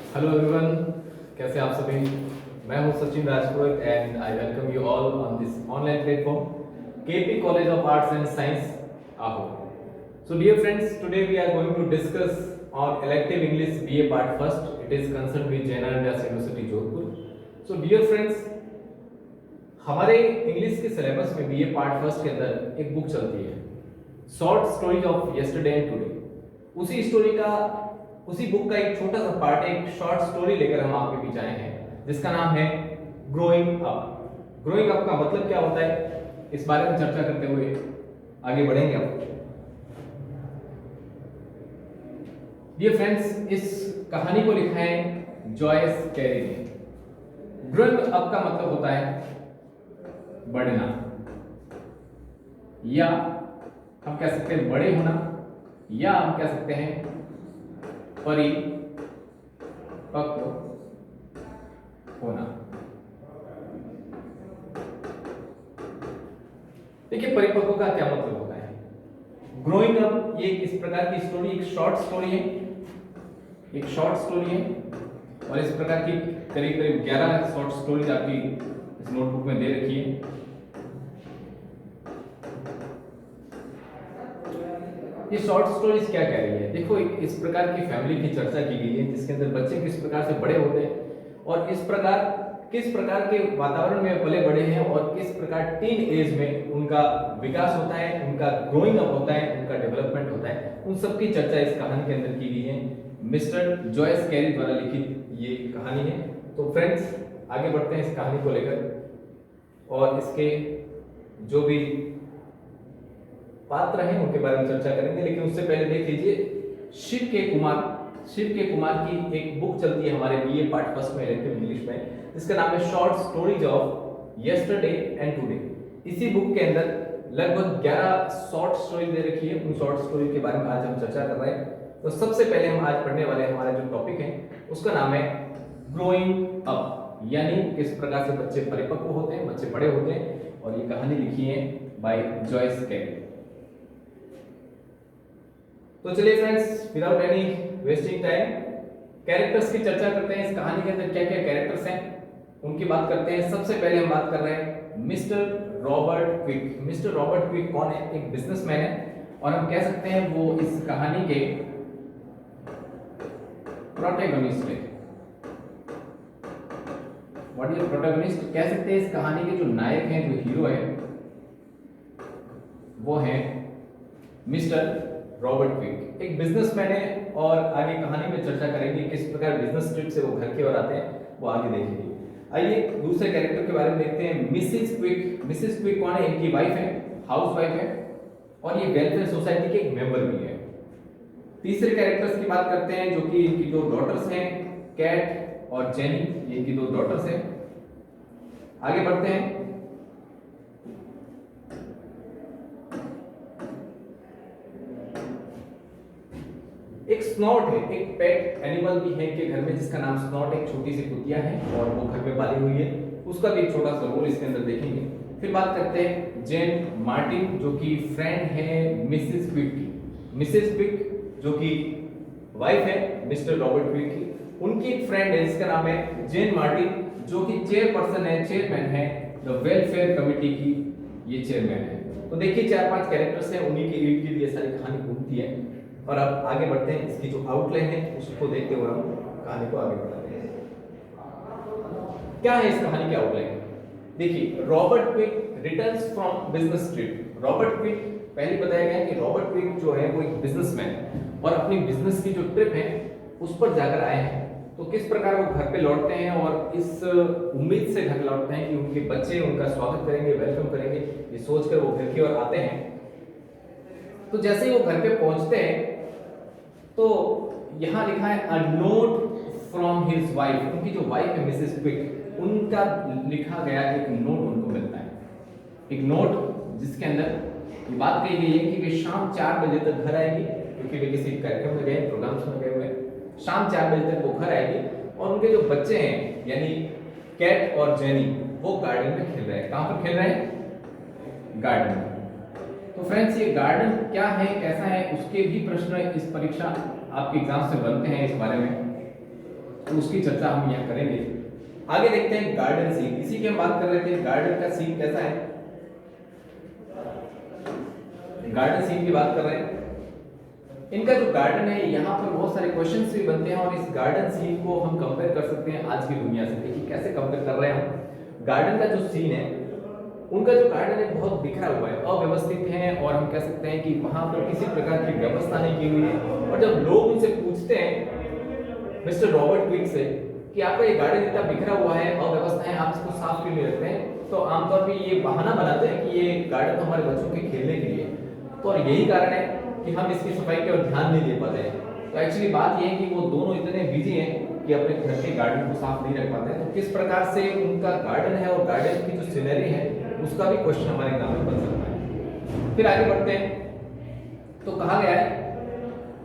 Hello everyone, कैसे आप सभी। मैं हूं Sachin Rajpurohit and I welcome you all on this online platform KP college of arts and science आहो। So dear friends, today we are going to discuss on elective English BA part first. It is concern with Jain Vyas university Jodhpur. So dear friends, हमारे English के syllabus में BA part first के अंदर एक book चलती है, short stories of yesterday and today. उसी book का एक छोटा सा पार्ट, एक शॉर्ट स्टोरी लेकर हम आपके बीच आए हैं जिसका नाम है ग्रोइंग अप। ग्रोइंग अप का मतलब क्या होता है, इस बारे में चर्चा करते हुए आगे बढ़ेंगे अब। डियर फ्रेंड्स, इस कहानी को लिखा है जॉयस कैरी ने। ग्रोइंग अप का मतलब होता है बढ़ना, या हम कह सकते हैं बड़े होना, या हम कह सकते हैं परिपक्व होना। देखिए, परिपक्व का क्या मतलब होता है। ग्रोइंग अप ये इस प्रकार की स्टोरी, एक शॉर्ट स्टोरी है, एक शॉर्ट स्टोरी है और इस प्रकार की करीब करीब 11 शॉर्ट स्टोरीज आपकी इस नोटबुक में दे रखी है। ये शॉर्ट स्टोरीज क्या कह रही है, देखो, इस प्रकार की फैमिली की चर्चा की गई है जिसके अंदर बच्चे किस प्रकार से बड़े होते हैं और किस प्रकार के वातावरण में पले बड़े हैं और किस प्रकार टीन एज में उनका विकास होता है, उनका ग्रोइंग अप होता है, उनका डेवलपमेंट होता है। उन सब की चर्चा इस कहानी के अंदर की गई है। मिस्टर जॉयस कैरी द्वारा लिखित ये कहानी है। तो फ्रेंड्स, आगे बढ़ते हैं इस कहानी को लेकर और इसके जो भी पात्र हैं उनके बारे में चर्चा करेंगे। लेकिन उससे पहले देख लीजिए, शिव के कुमार की एक बुक चलती है हमारे बीए पार्ट फर्स्ट में इलेक्टिव इंग्लिश में, जिसका नाम है short stories of yesterday and today. इसी बुक के अंदर लगभग 11 शॉर्ट स्टोरी दे रखी है। उन शॉर्ट स्टोरी के बारे में आज हम चर्चा कर रहे हैं। तो सबसे पहले हम आज पढ़ने वाले हमारा जो टॉपिक है उसका नाम है ग्रोइंग अप, यानी किस प्रकार से बच्चे परिपक्व होते हैं, बच्चे बड़े होते हैं। और ये कहानी लिखी है बाय जॉयस कैरी। तो चलिए friends, without any wasting time characters की चर्चा करते हैं। इस कहानी के अंदर क्या क्या कैरेक्टर्स हैं उनकी बात करते हैं। सबसे पहले हम बात कर रहे हैं mister Robert quick. Mister Robert quick कौन है? एक बिजनेसमैन है और हम कह सकते हैं वो इस कहानी के प्रोटैगनिस्ट है। What is protagonist? कह सकते हैं इस कहानी के जो नायक हैं, जो हीरो है, वो है मिस्टर रॉबर्ट क्विक। एक बिजनेसमैन है और आगे कहानी में चर्चा करेंगे किस प्रकार बिजनेस ट्रिप से वो घर की ओर आते हैं, वो आगे देखेंगे। आइए दूसरे कैरेक्टर के बारे में देखते हैं, मिसेस क्विक। मिसेस क्विक कौन है? इनकी वाइफ है, हाउस वाइफ है और ये वेलफेयर सोसाइटी के एक मेंबर भी है। तीसरे कैरेक्टर्स की बात करते हैं जो कि इनकी दो डॉटर्स हैं, कैट और जेनी। ये इनकी दो डॉटर्स हैं। आगे बढ़ते हैं। एक स्नॉट है, एक पेट एनिमल भी है इनके घर में जिसका नाम स्नॉट, एक छोटी सी कुतिया है और वो घर में पाली हुई है। उसका भी एक छोटा सा रोल इसके अंदर देखेंगे। फिर बात करते हैं जेन मार्टिन, जो कि फ्रेंड है मिसेस क्विक की। मिसेस क्विक जो कि वाइफ है मिस्टर रॉबर्ट क्विक की, उनकी एक फ्रेंड है जिसका नाम है जेन मार्टिन, जो कि चेयरपर्सन है, चेयरमैन है द वेलफेयर कमिटी की, ये चेयरमैन है। तो देखिए, 4-5 कैरेक्टर्स हैं, उन्हीं के इर्द गिर्द ये सारी कहानी घूमती है। और अब आगे बढ़ते हैं, इसकी जो आउटलाइन है उसको देखते हुए हम कहानी को आगे बढ़ाते हैं। क्या है इस कहानी की आउटलाइन? देखिए, Robert quick returns from business trip. Robert quick, पहले बताया गया कि रॉबर्ट क्विक जो है वो एक बिजनेसमैन है और अपनी बिजनेस की जो ट्रिप है उस पर जाकर आए हैं। तो किस प्रकार वो घर पे लौटते हैं और इस उम्मीद से घर लौटते हैं कि उनके बच्चे उनका स्वागत करेंगे, वेलकम करेंगे, ये सोचकर वो घर की ओर आते हैं। तो जैसे ही वो घर पे पहुंचते हैं तो यहां लिखा है a note from his wife. उनकी जो वाइफ है मिसेस क्विक, उनका लिखा गया एक नोट उनको मिलता है। एक नोट जिसके अंदर ये बात कही गई है कि वे शाम 4 बजे तक घर आएगी, क्योंकि वे किसी कार्यक्रम में गए, प्रोग्राम्स में गए हुए हैं। शाम 4 बजे तक वो घर आएगी और उनके जो बच्चे हैं यानी कैट और जेनी, वो गार्डन में खेल रहे हैं। कहां पर खेल रहे हैं? गार्डन में। तो फ्रेंड्स, ये गार्डन क्या है, कैसा है, उसके भी प्रश्न इस परीक्षा आपके एग्जाम से बनते हैं इस बारे में। तो उसकी चर्चा हम यहाँ करेंगे। आगे देखते हैं गार्डन सीन, इसी की हम बात कर रहे थे। गार्डन का सीन कैसा है, गार्डन सीन की बात कर रहे हैं। इनका जो गार्डन है, यहाँ पर बहुत सारे क्वेश्चंस भी बनते हैं और इस गार्डन सीन को हम कंपेयर कर सकते हैं आज की दुनिया से। देखिए कैसे कंपेयर कर रहे हैं हम। गार्डन का जो सीन है, उनका जो गार्डन है बहुत बिखरा हुआ है, अव्यवस्थित है, और हम कह सकते हैं कि वहां पर किसी प्रकार की व्यवस्था नहीं की हुई है। और जब लोग उनसे पूछते हैं मिस्टर रॉबर्ट क्विक से कि आपका ये गार्डन इतना बिखरा हुआ है, अव्यवस्था है, आप इसको साफ क्यों नहीं रखते हैं, तो आमतौर पर ये बहाना बनाते हैं कि ये गार्डन तो हमारे बच्चों के खेलने के लिए, तो और यही कारण है कि हम इसकी सफाई की ओर ध्यान नहीं दे पाते हैं। तो एक्चुअली बात यह है कि वो दोनों इतने बिजी हैं कि अपने घर के गार्डन को साफ नहीं रख पाते हैं। तो किस प्रकार से उनका गार्डन है और गार्डन की जो सीनरी है उसका भी क्वेश्चन हमारे एग्जाम में बन सकता है। फिर आगे बढ़ते हैं। तो कहा गया है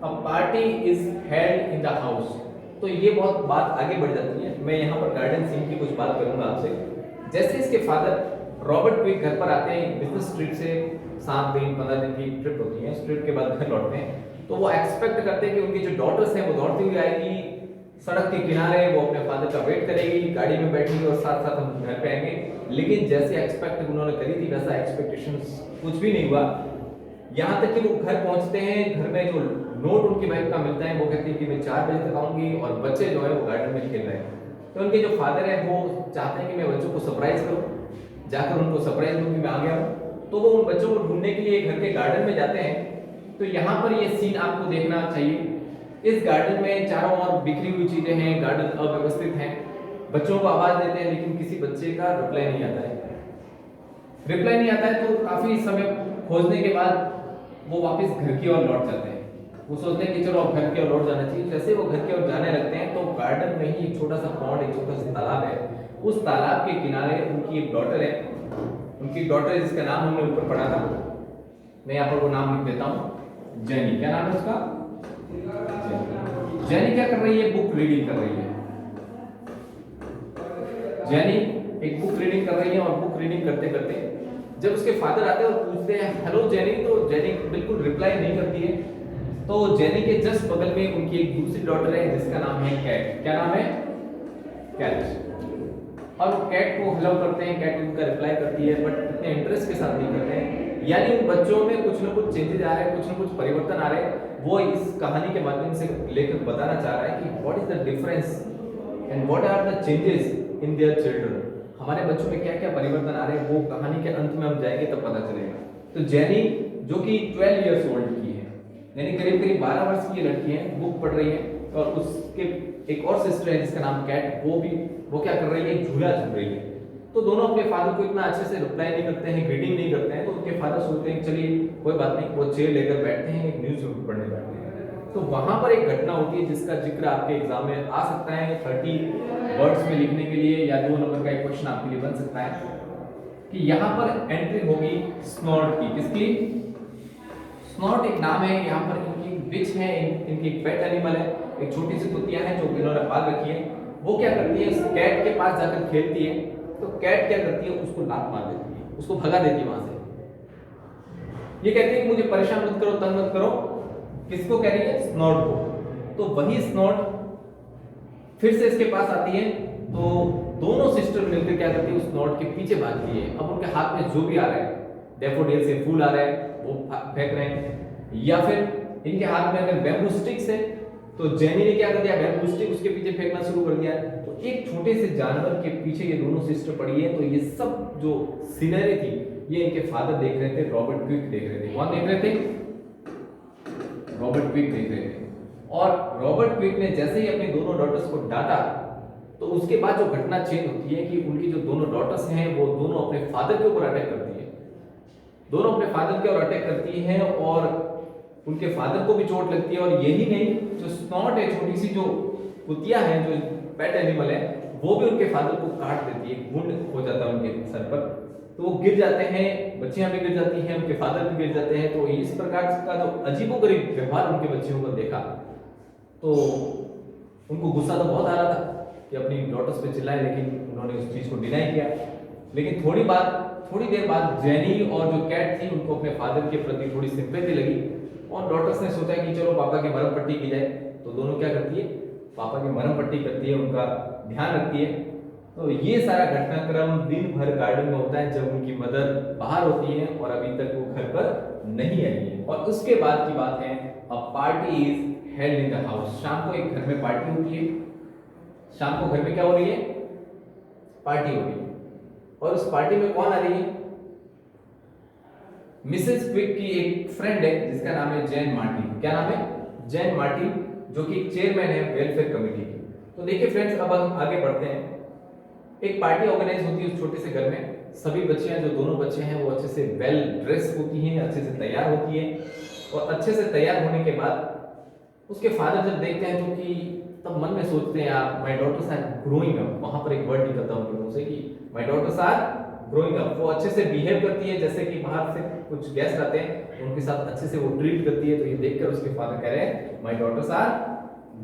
a party is held in the house, तो ये बहुत बात आगे बढ़ जाती है। मैं यहाँ पर गार्डन सीन की कुछ बात करूंगा आपसे। जैसे इसके फादर रॉबर्ट क्विक घर पर आते हैं बिजनेस ट्रिप से, 7 दिन 15 दिन की ट्रिप होती है, इस ट्रिप के बाद घर लौटते हैं, तो वो एक्सपेक्ट करते हैं कि उनकी जो डॉटर्स हैं वो दौड़ती हुई आएगी सड़क के किनारे, वो अपने फादर का वेट करेगी, गाड़ी में बैठेगी और साथ साथ हम घर पे आएंगे। लेकिन जैसे एक्सपेक्ट उन्होंने करी थी वैसा एक्सपेक्टेशंस कुछ भी नहीं हुआ। यहाँ तक कि वो घर पहुंचते हैं, घर में जो नोट उनकी वाइफ का मिलता है, वो कहती है कि मैं 4 बजे तक आऊंगी और बच्चे जो है वो गार्डन में खेल रहे हैं। तो उनके जो फादर है वो चाहते हैं कि मैं बच्चों को सरप्राइज करूं, जाकर उनको सरप्राइज दूं कि मैं आ गया हूं। तो वो उन बच्चों को ढूंढने के लिए घर के गार्डन में जाते हैं। तो यहाँ पर ये सीन आपको देखना चाहिए। इस गार्डन में चारों ओर बिखरी हुई चीजें हैं, गार्डन अव्यवस्थित है, बच्चों को आवाज देते हैं लेकिन किसी बच्चे का रिप्लाई नहीं आता है। रिप्लाई नहीं आता है तो काफी समय खोजने के बाद वो वापस घर की ओर लौट जाते हैं। वो सोचते हैं कि चलो अब घर की ओर लौट जाना चाहिए। जैसे वो घर की ओर जाने लगते हैं तो गार्डन में ही एक छोटा सा पॉन्ड, एक छोटा सा तालाब है। उस तालाब के किनारे उनकी एक डॉटर है, उनकी डॉटर जिसका नाम हमने ऊपर पढ़ा था, मैं यहाँ पर वो नाम लिख देता हूँ, जेनी। क्या नाम है उसका? जेनी क्या कर रही है? बुक रीडिंग कर रही है। जेनी एक बुक रीडिंग कर रही है और बुक रीडिंग करते करते जब उसके फादर आते हैं और पूछते हैं हेलो जेनी, तो जेनी बिल्कुल रिप्लाई नहीं करती है। तो जेनी के जस्ट बगल में उनकी एक दूसरी डॉटर है जिसका नाम है कैट। क्या नाम है? कैट। और वो कैट को हेलो करते हैं, कैट उनका रिप्लाई करती है बट इतने इंटरेस्ट के साथ नहीं करते हैं। यानी उन बच्चों में कुछ ना कुछ चेंजेस आ रहे हैं, कुछ ना कुछ परिवर्तन आ रहे हैं। वो इस कहानी के माध्यम से लेखक बताना चाह रहा है कि what is the difference and what are the changes in their children. हमारे बच्चों में क्या क्या परिवर्तन आ रहे हैं वो कहानी के अंत में हम जाएंगे तब पता चलेगा। तो जेनी जो कि 12 इयर्स ओल्ड की है, यानी करीब करीब 12 वर्ष की लड़की है, बुक पढ़ रही है। और उसके एक और सिस्टर है जिसका नाम कैट, वो क्या कर रही है? झूला झूल रही है। तो दोनों अपने फादर को इतना अच्छे से रिप्लाई नहीं करते हैं, ग्रीटिंग नहीं करते हैं। तो उनके फादर सोचते हैं चलिए कोई बात नहीं, वो चेयर लेकर बैठते हैं, एक न्यूज़पेपर पढ़ने बैठते हैं। तो वहां पर एक घटना होती है जिसका जिक्र आपके एग्जाम में आ सकता है 30 वर्ड्स में लिखने के लिए, या 2 नंबर का एक क्वेश्चन आपके लिए बन सकता है कि यहाँ पर एंट्री होगी स्नॉट की। किसकी? स्नॉट एक नाम है, यहाँ पर इनकी विच है, इनकी पेट एनिमल है, एक छोटी सी कुतिया है जो इन्होंने पाल रखी है। वो क्या करती है? इस कैट के पास जाकर खेलती है। तो कैट क्या करती है? उसको लात मार देती है, उसको भगा देती है वहां से। ये कहती है कि मुझे परेशान मत करो, तंग मत करो। किसको कह रही है? स्नॉट को। तो वही स्नॉट फिर से इसके पास आती है। तो दोनों सिस्टर मिलकर क्या करती है? उस स्नॉट के पीछे भागती है। अब उनके हाथ में जो भी आ रहा है, डैफोडिल से फूल आ रहा है वो फेंक रहे हैं, या फिर इनके हाथ में अगर बैम्बू स्टिक्स है तो जेनी ने क्या कर दिया? बैम्बू स्टिक उसके पीछे फेंकना शुरू कर दिया। तो एक छोटे से जानवर के पीछे ये दोनों सिस्टर पड़ी है। तो ये सब जो सीनरी थी ये इनके फादर देख रहे थे, रॉबर्ट क्विक देख रहे थे। कौन देख रहे थे? रॉबर्ट क्विक देख रहे थे। और रॉबर्ट क्विक ने जैसे ही अपनी दोनों डॉटर्स को डांटा तो उसके बाद जो घटना चेंज होती है कि उनकी जो दोनों डॉटर्स हैं वो दोनों अपने फादर के ऊपर अटैक करती है, दोनों अपने फादर के ऊपर अटैक करती हैं और उनके फादर को भी चोट लगती है। और यही नहीं, जो स्नॉट है, छोटी सी जो कुतिया है, जो पेट एनिमल है, वो भी उनके फादर को काट देती है, वुंड हो जाता है उनके सर पर। तो वो गिर जाते हैं, बच्चियां भी गिर जाती हैं, उनके फादर भी गिर जाते हैं। तो इस प्रकार का जो अजीबोगरीब व्यवहार उनके बच्चियों को देखा तो उनको गुस्सा तो बहुत आ रहा था कि अपनी डॉटर्स पे चिल्लाए, लेकिन उन्होंने उस चीज को डिनाई किया। लेकिन थोड़ी देर बाद जेनी और जो कैट थी उनको अपने फादर के प्रति थोड़ी सिंपैथी लगी और डॉटर्स ने सोचा कि चलो पापा की मरहम पट्टी की जाए। तो दोनों क्या करती है? पापा की मरहम पट्टी करती है, उनका ध्यान रखती है। तो ये सारा घटनाक्रम दिन भर गार्डन में होता है जब उनकी मदर बाहर होती है और अभी तक वो घर पर नहीं आई है। और उसके बाद की बात है, a party is held in the house. शाम को एक घर में पार्टी होती है। शाम को घर में क्या हो रही है? पार्टी हो रही है। और उस पार्टी में कौन आ रही है? मिसेस क्विक की एक फ्रेंड है जिसका नाम है जैन मार्टिन। क्या नाम है? जैन मार्टिन, जो कि चेयरमैन है वेलफेयर कमेटी की। तो देखिए फ्रेंड्स, अब हम आगे बढ़ते हैं। एक पार्टी ऑर्गेनाइज होती है उस छोटे से घर में। सभी बच्चियां, जो दोनों बच्चे हैं, वो अच्छे से वेल ड्रेस होती हैं, अच्छे से तैयार होती हैं। और अच्छे से तैयार होने के बाद उसके फादर जब देखते हैं तो कि तब मन में सोचते हैं, आप my daughters are growing up. वहां पर एक वर्ड निकलता है उनके मुंह से कि my daughters are growing up. वो अच्छे से बिहेव करती है, जैसे कि बाहर से कुछ गेस्ट आते हैं तो उनके साथ अच्छे से वो ट्रीट करती है। तो ये देखकर उसके फादर कह रहे हैं my daughters are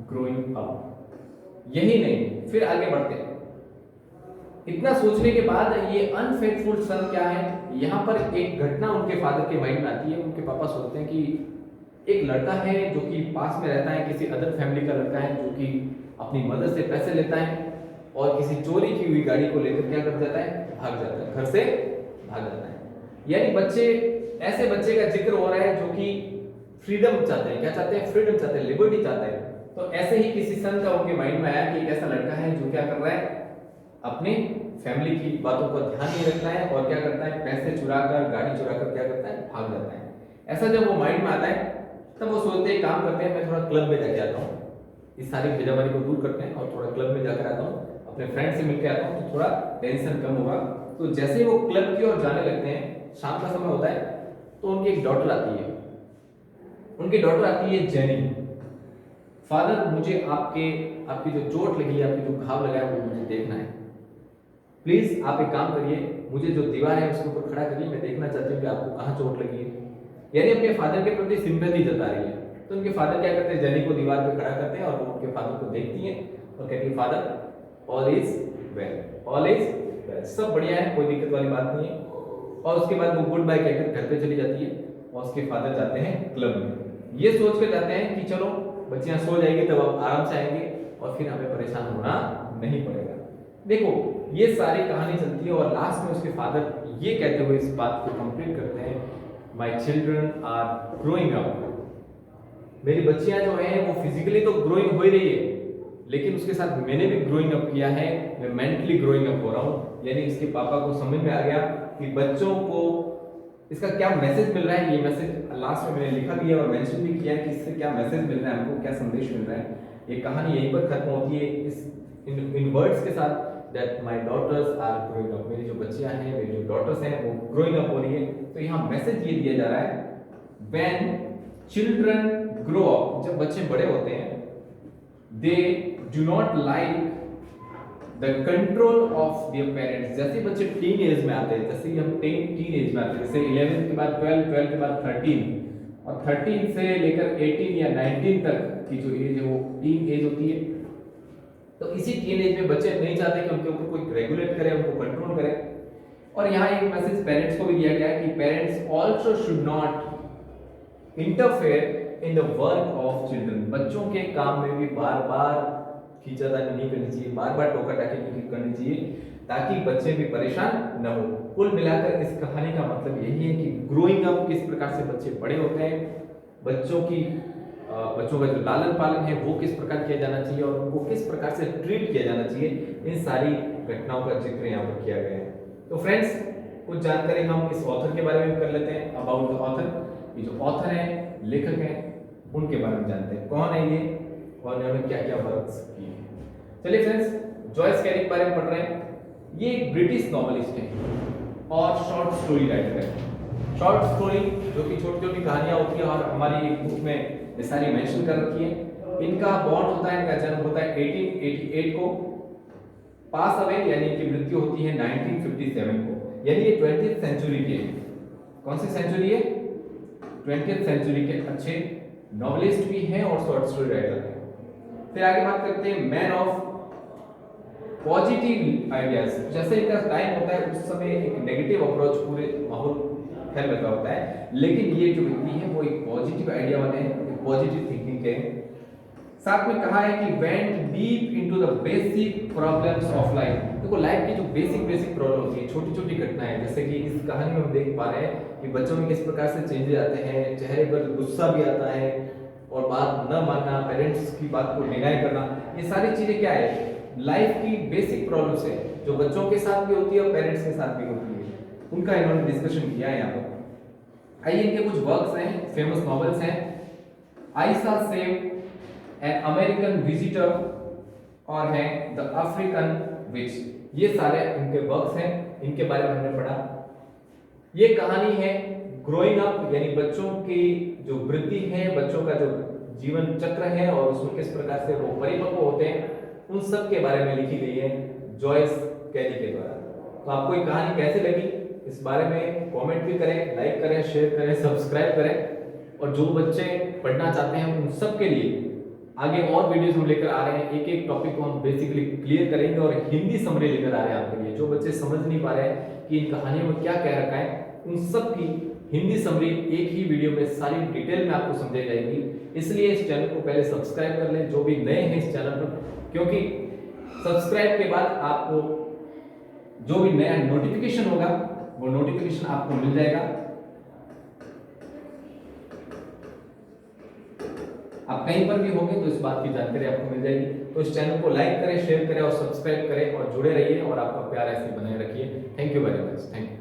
growing up. यही नहीं, फिर आगे बढ़ते हैं। इतना सोचने के बाद ये अनफेथफुल सन क्या है, यहाँ पर एक घटना उनके फादर के माइंड में आती है। उनके पापा सोचते हैं कि एक लड़का है जो कि पास में रहता है, किसी अदर फैमिली का लड़का है, जो कि अपनी मदर से पैसे लेता है और किसी चोरी की हुई गाड़ी को लेकर क्या कर जाता है? भाग जाता है, घर से भाग जाता है। यानी बच्चे, ऐसे बच्चे का जिक्र हो रहा है जो कि फ्रीडम चाहते हैं। क्या चाहते हैं? फ्रीडम चाहते हैं, लिबर्टी चाहते हैं। तो ऐसे ही किसी सन का उनके माइंड में आया कि एक ऐसा लड़का है जो क्या कर रहा है? अपने फैमिली की बातों पर ध्यान नहीं रखता है और क्या करता है? पैसे चुराकर, गाड़ी चुराकर क्या करता है? भाग जाता है। ऐसा जब वो माइंड में आता है तब वो सोचते हैं, काम करते हैं, मैं थोड़ा क्लब में जाके आता हूँ, इस सारी भेजामारी को दूर करते हैं और थोड़ा क्लब में जाकर आता हूँ, अपने फ्रेंड से मिलकर आता हूँ, तो थोड़ा टेंशन कम होगा। तो जैसे ही वो क्लब की ओर जाने लगते हैं, शाम का समय होता है, तो उनकी एक डॉटर आती है। उनकी डॉटर आती है जेनी। फादर, मुझे आपकी जो चोट लगी है, आपकी जो घाव लगा है, वो मुझे देखना है। प्लीज आप एक काम करिए, मुझे जो दीवार है उसके ऊपर खड़ा करिए, मैं देखना चाहती हूँ कि आपको कहाँ चोट लगी है। यानी अपने फादर के प्रति सिंपैथी जता रही है। तो उनके फादर क्या करते हैं? जेनी को दीवार पे खड़ा करते हैं और वो उनके फादर को देखती हैं और कहती है, father all is well, all is well, सब बढ़िया है, कोई दिक्कत वाली बात नहीं है। और उसके बाद वो गुड बाय कहकर घर पे चली जाती है और उसके फादर जाते हैं क्लब में। ये सोच कर जाते हैं कि चलो बच्चियां सो जाएगी तब आप आराम से आएंगे और फिर हमें परेशान होना नहीं पड़ेगा। देखो, ये सारी कहानी चलती है और लास्ट में उसके फादर ये कहते हुए इस बात को कंप्लीट करते हैं, my children are growing up. मेरी बच्चियां जो हैं वो फिजिकली तो ग्रोइंग हो ही रही है, लेकिन उसके साथ मैंने भी ग्रोइंग अप किया है, मैं मेंटली ग्रोइंग अप हो रहा हूँ। यानी इसके पापा को समझ में आ गया कि बच्चों को इसका क्या मैसेज मिल रहा है। ये मैसेज लास्ट में मैंने लिखा भी है और मेंशन भी किया है कि इससे क्या मैसेज मिल रहा है, हमको क्या संदेश मिल रहा है। ये कहानी यहीं पर खत्म होती है इस इन वर्ड्स के साथ, that my daughters are growing up. मेरी जो बच्चियां हैं, मेरी जो डॉटर्स हैं, वो ग्रोइंग अप हो रही है। तो यहाँ मैसेज ये दिया जा रहा है, व्हेन चिल्ड्रन ग्रो अप, जब बच्चे बड़े होते हैं, they do not like the control of their parents. जैसे बच्चे टीन एज में आते हैं, जैसे हम टीन एज में आते हैं, जैसे 11 के बाद 12, 12 के बाद 13 और 13 से लेकर 18 या 19 तक की जो एज है वो टीन एज होती है। तो इसी टीन एज में बच्चे नहीं चाहते कि उनके ऊपर कोई रेगुलेट करे, उनको कंट्रोल करे। और यहाँ एक मैसेज पेरेंट्स को भी दिया गया है कि parents also should not interfere in the work of children. बच्चों के काम में भी बार बार खींचातानी नहीं करनी चाहिए, बार बार टोका टाकी नहीं करनी चाहिए, ताकि बच्चे भी परेशान न हो। कुल मिलाकर इस कहानी का मतलब यही है कि ग्रोइंग अप, किस प्रकार से बच्चे बड़े होते हैं, बच्चों का जो लालन पालन है वो किस प्रकार किया जाना चाहिए और उनको किस प्रकार से ट्रीट किया जाना चाहिए, इन सारी घटनाओं का जिक्र यहाँ पर किया गया है। तो फ्रेंड्स, कुछ जानकारी हम इस ऑथर के बारे में कर लेते हैं, अबाउट द ऑथर। ये जो ऑथर है, लेखक हैं, उनके बारे में जानते हैं, कौन है ये और उन्होंने क्या क्या वर्क्स किए हैं। चलिए फ्रेंड्स, जॉयस कैरी के बारे में पढ़ रहे हैं। ये एक ब्रिटिश नॉवेलिस्ट है और शॉर्ट स्टोरी राइटर है। शॉर्ट स्टोरी जो कि छोटी छोटी कहानियां होती हैं और हमारी एक बुक में ये सारी मेंशन कर रखी है। इनका बॉर्न होता है, इनका जन्म होता है 1888 को, पास अवे यानी इनकी मृत्यु होती है 1957 को। यानी ये 20th सेंचुरी के, कौन सी सेंचुरी है? 20th सेंचुरी के अच्छे नॉवेलिस्ट भी हैं और शॉर्ट स्टोरी राइटर हैं। फिर आगे बात करते हैं मैन ऑफ पॉजिटिव आइडियाज। जैसे इनका टाइम होता है उस समय एक नेगेटिव अप्रोच पूरे माहौल फैल रखा होता है, लेकिन ये जो व्यक्ति है वो एक पॉजिटिव आइडिया वाले हैं, एक पॉजिटिव थिंकिंग के। साथ में कहा है कि went deep into the basic problems of life. देखो लाइफ की जो बेसिक प्रॉब्लम होती है, छोटी छोटी घटनाएं, जैसे कि इस कहानी में हम देख पा रहे हैं कि बच्चों में किस प्रकार से चेंजेस आते हैं, चेहरे पर गुस्सा भी आता है और बात न मानना, पेरेंट्स की बात को डिनाई करना, ये सारी चीजें क्या है, लाइफ की बेसिक प्रॉब्लम्स है जो बच्चों के साथ भी होती है और पेरेंट्स के साथ भी होती है। उनका इन्होंने डिस्कशन किया है यहाँ पर। आइए इनके कुछ वर्क्स हैं, फेमस नॉवेल्स हैं। आई सा सेव एन अमेरिकन विजिटर और है द अफ्रीकन विच, ये सारे इनके वर्क्स हैं, इनके बारे में हमने पढ़ा। ये कहानी है ग्रोइंग अप, यानी बच्चों की जो वृद्धि है, बच्चों का जो जीवन चक्र है और उसमें किस प्रकार से वो परिपक्व होते हैं, उन सब के बारे में लिखी गई है जॉयस कैली के द्वारा। तो आपको ये कहानी कैसे लगी, इस बारे में कमेंट भी करें, लाइक करें, शेयर करें, सब्सक्राइब करें। और जो बच्चे पढ़ना चाहते हैं उन सब के लिए आगे और वीडियोस हम लेकर आ रहे हैं। एक एक टॉपिक को हम बेसिकली क्लियर करेंगे और हिंदी समरी लेकर आ रहे हैं आपके लिए। जो बच्चे समझ नहीं पा रहे हैं कि इन कहानियों में क्या कह रखा है, उन सब की हिंदी समरी एक ही वीडियो में सारी डिटेल में आपको समझाई जाएगी। इसलिए इस चैनल को पहले सब्सक्राइब कर लें जो भी नए हैं इस चैनल पर, क्योंकि सब्सक्राइब के बाद आपको जो भी नया नोटिफिकेशन होगा वो नोटिफिकेशन आपको मिल जाएगा। आप कहीं पर भी होंगे तो इस बात की जानकारी आपको मिल जाएगी। तो इस चैनल को लाइक करें, शेयर करें और सब्सक्राइब करें और जुड़े रहिए और आपका प्यार ऐसे बनाए रखिए। Thank you very much. Thank you.